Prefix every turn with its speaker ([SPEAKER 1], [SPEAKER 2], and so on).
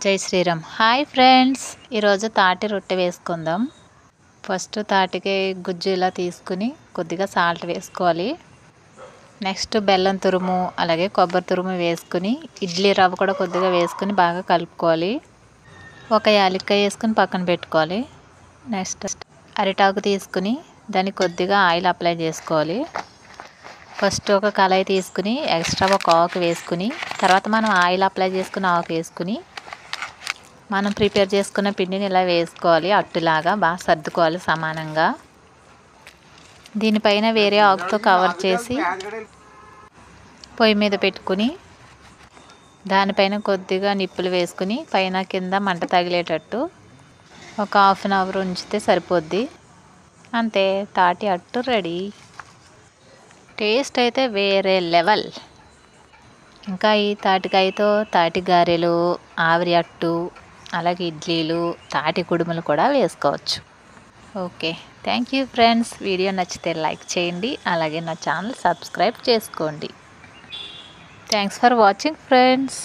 [SPEAKER 1] జై Sriram. Hi friends, ఈరోజు తాటి రొట్టె వేసుకుందాం. ఫస్ట్ తాటికి గుజ్జు ఇలా తీసుకుని కొద్దిగా సాల్ట్ వేసుకోవాలి. నెక్స్ట్ బెల్లం తురుము అలాగే కొబ్బరి తురుము వేసుకుని ఇడ్లీ రవ్వ కూడా కొద్దిగా వేసుకుని బాగా కలుపుకోవాలి. ఒక యాలక్కాయ వేసుకుని పక్కన పెట్టుకోవాలి. నెక్స్ట్ అరిటాకు తీసుకుని దానికి కొద్దిగా ఆయిల్ అప్లై చేసుకోవాలి. ఫస్ట్ ఒక కళాయి తీసుకుని ఎక్స్ట్రా ఒక ఆకు వేసుకుని తర్వాత మనం ఆయిల్ అప్లై చేసుకుని ఆకు వేసుకుని మనం ప్రిపేర్ చేసుకున్న పిండిని ఇలా వేసుకోవాలి. అట్టులాగా బాగా సర్దుకోవాలి సమానంగా. దీనిపైన వేరే ఆకుతో కవర్ చేసి పొయ్యి మీద పెట్టుకుని దానిపైన కొద్దిగా నిప్పులు వేసుకుని పైన కింద మంట తగిలేటట్టు ఒక హాఫ్ అన్ అవర్ ఉంచితే సరిపోద్ది. అంతే, తాటి అట్టు రెడీ. టేస్ట్ అయితే వేరే లెవెల్. ఇంకా ఈ తాటికాయతో తాటి గారెలు, ఆవిరి అట్టు, అలాగే ఇడ్లీలు, తాటి కుడుములు కూడా వేసుకోవచ్చు. Okay, thank you friends. Video నచ్చితే లైక్ చేయండి, అలాగే నా ఛానల్ సబ్స్క్రైబ్ చేసుకోండి. Thanks for watching friends.